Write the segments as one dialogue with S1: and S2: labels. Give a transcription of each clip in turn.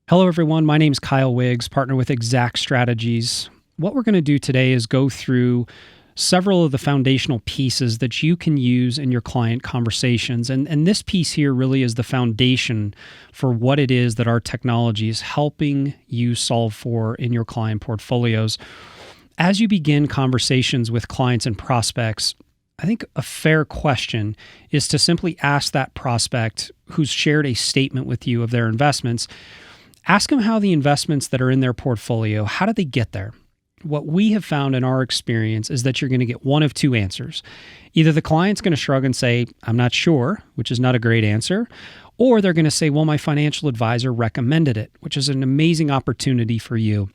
S1: Hello, everyone. My name is Kyle Wiggs, partner with Exact Strategies. What we're going to do today is go through several of the foundational pieces that you can use in your client conversations. And this piece here really is the foundation for what it is that our technology is helping you solve for in your client portfolios. As you begin conversations with clients and prospects, I think a fair question is to simply ask that prospect who's shared a statement with you of their investments. Ask them how the investments that are in their portfolio, how did they get there? What we have found in our experience is that you're going to get one of two answers. Either the client's going to shrug and say, I'm not sure, which is not a great answer, or they're going to say, well, my financial advisor recommended it, which is an amazing opportunity for you.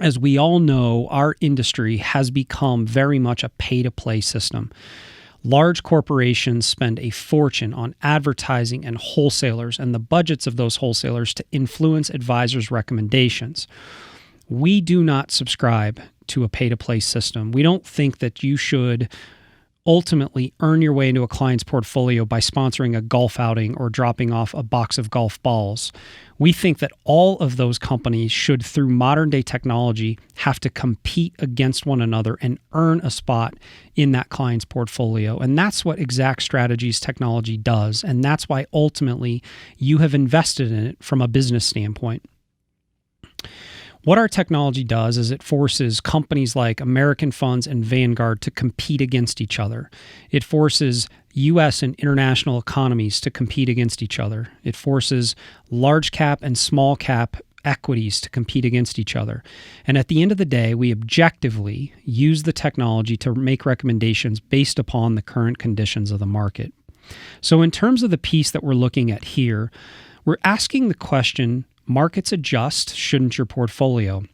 S1: As we all know, our industry has become very much a pay-to-play system. Large corporations spend a fortune on advertising and wholesalers and the budgets of those wholesalers to influence advisors' recommendations. We do not subscribe to a pay-to-play system. We don't think that you should ultimately earn your way into a client's portfolio by sponsoring a golf outing or dropping off a box of golf balls. We think that all of those companies should, through modern day technology, have to compete against one another and earn a spot in that client's portfolio. And that's what Exact Strategies technology does. And that's why ultimately you have invested in it from a business standpoint. What our technology does is it forces companies like American Funds and Vanguard to compete against each other. It forces U.S. and international economies to compete against each other. It forces large cap and small cap equities to compete against each other. And at the end of the day, we objectively use the technology to make recommendations based upon the current conditions of the market. So in terms of the piece that we're looking at here, we're asking the question, markets adjust, shouldn't your portfolio?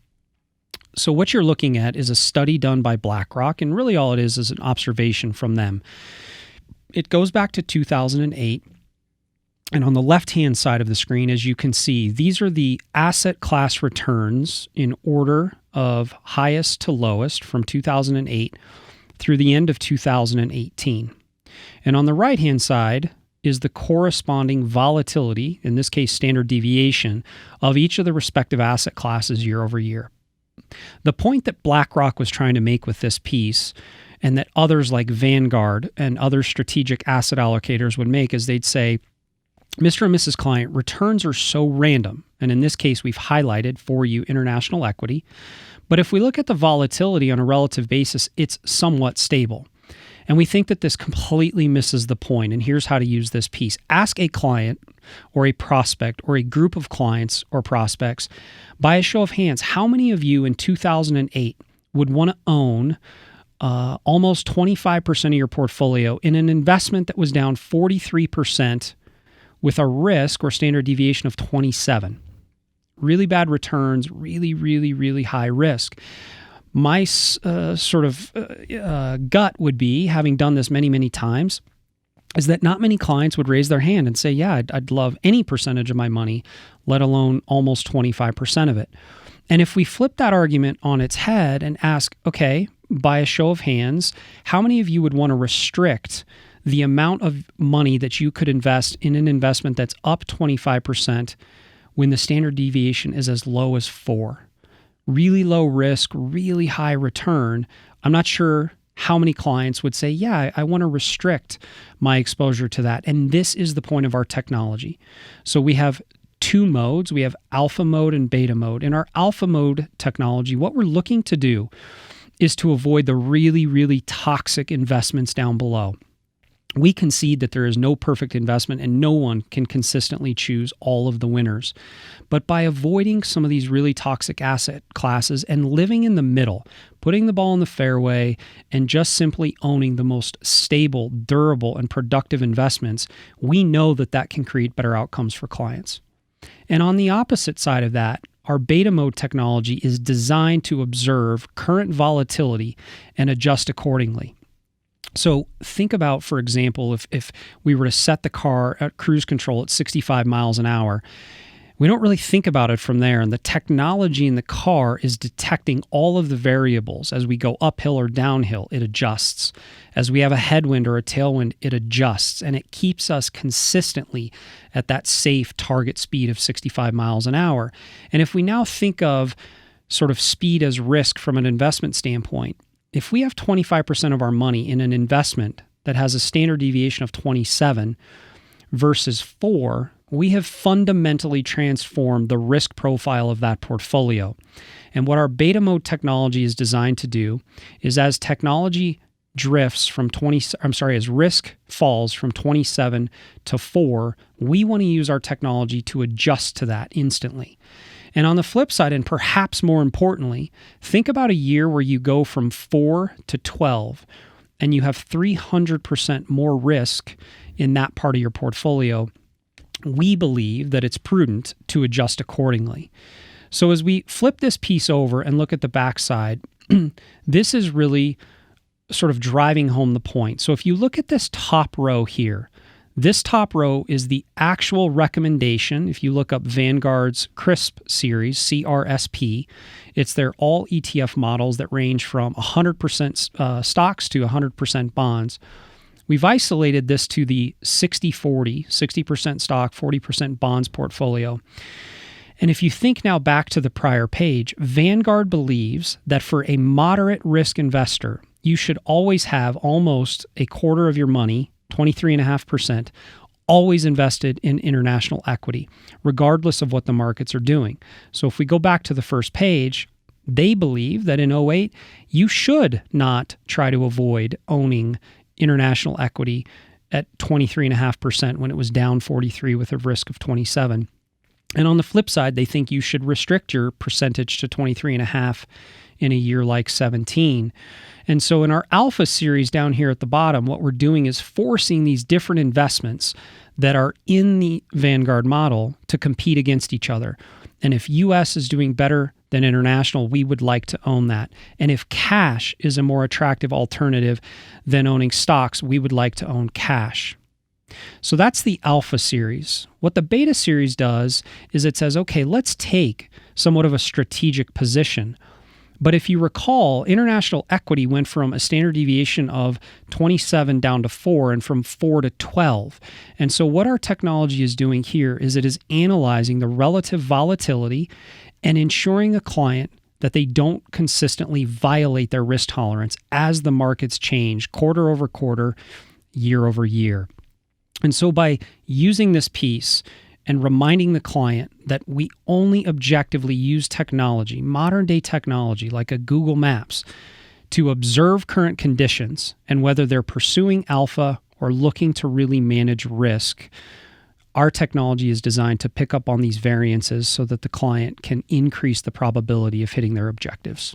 S1: So what you're looking at is a study done by BlackRock, and really all it is an observation from them. It goes back to 2008, and on the left-hand side of the screen, as you can see, these are the asset class returns in order of highest to lowest from 2008 through the end of 2018. And on the right-hand side is the corresponding volatility, in this case standard deviation, of each of the respective asset classes year over year. The point that BlackRock was trying to make with this piece, and that others like Vanguard and other strategic asset allocators would make, is they'd say, Mr. and Mrs. Client, returns are so random, and in this case we've highlighted for you international equity, but if we look at the volatility on a relative basis, it's somewhat stable. And we think that this completely misses the point. And here's how to use this piece. Ask a client or a prospect or a group of clients or prospects, by a show of hands, how many of you in 2008 would want to own almost 25% of your portfolio in an investment that was down 43% with a risk or standard deviation of 27? Really bad returns, really, really, really high risk. My gut would be, having done this many, many times, is that not many clients would raise their hand and say, yeah, I'd love any percentage of my money, let alone almost 25% of it. And if we flip that argument on its head and ask, okay, by a show of hands, how many of you would want to restrict the amount of money that you could invest in an investment that's up 25% when the standard deviation is as low as 4? Really low risk, really high return. I'm not sure how many clients would say, yeah, I want to restrict my exposure to that. And this is the point of our technology. So we have two modes. We have alpha mode and beta mode. In our alpha mode technology, what we're looking to do is to avoid the really, really toxic investments down below. We concede that there is no perfect investment and no one can consistently choose all of the winners. But by avoiding some of these really toxic asset classes and living in the middle, putting the ball in the fairway and just simply owning the most stable, durable, and productive investments, we know that that can create better outcomes for clients. And on the opposite side of that, our beta mode technology is designed to observe current volatility and adjust accordingly. So think about, for example, if we were to set the car at cruise control at 65 miles an hour, We don't really think about it from there. And the technology in the car is detecting all of the variables. As we go uphill or downhill, it adjusts. As we have a headwind or a tailwind, it adjusts. And it keeps us consistently at that safe target speed of 65 miles an hour. And if we now think of sort of speed as risk from an investment standpoint, if we have 25% of our money in an investment that has a standard deviation of 27 versus 4, we have fundamentally transformed the risk profile of that portfolio. And what our beta mode technology is designed to do is as technology drifts from as risk falls from 27 to 4, we want to use our technology to adjust to that instantly. And on the flip side, and perhaps more importantly, think about a year where you go from 4 to 12 and you have 300% more risk in that part of your portfolio. We believe that it's prudent to adjust accordingly. So as we flip this piece over and look at the backside, this is really sort of driving home the point. So if you look at this top row here, this top row is the actual recommendation. If you look up Vanguard's CRSP series, CRSP, it's their all ETF models that range from 100% stocks to 100% bonds. We've isolated this to the 60-40, 60% stock, 40% bonds portfolio. And if you think now back to the prior page, Vanguard believes that for a moderate risk investor, you should always have almost a quarter of your money, 23.5%, always invested in international equity, regardless of what the markets are doing. So if we go back to the first page, they believe that in '08, you should not try to avoid owning international equity at 23.5% when it was down 43 with a risk of 27. And on the flip side, they think you should restrict your percentage to 23.5 in a year like 17. And so in our alpha series down here at the bottom, what we're doing is forcing these different investments that are in the Vanguard model to compete against each other. And if US is doing better than international, we would like to own that. And if cash is a more attractive alternative than owning stocks, we would like to own cash. So that's the alpha series. What the beta series does is it says, okay, let's take somewhat of a strategic position. But if you recall, international equity went from a standard deviation of 27 down to 4 and from 4 to 12. And so what our technology is doing here is it is analyzing the relative volatility and ensuring a client that they don't consistently violate their risk tolerance as the markets change quarter over quarter, year over year. And so by using this piece and reminding the client that we only objectively use technology, modern day technology like a Google Maps, to observe current conditions and whether they're pursuing alpha or looking to really manage risk, our technology is designed to pick up on these variances so that the client can increase the probability of hitting their objectives.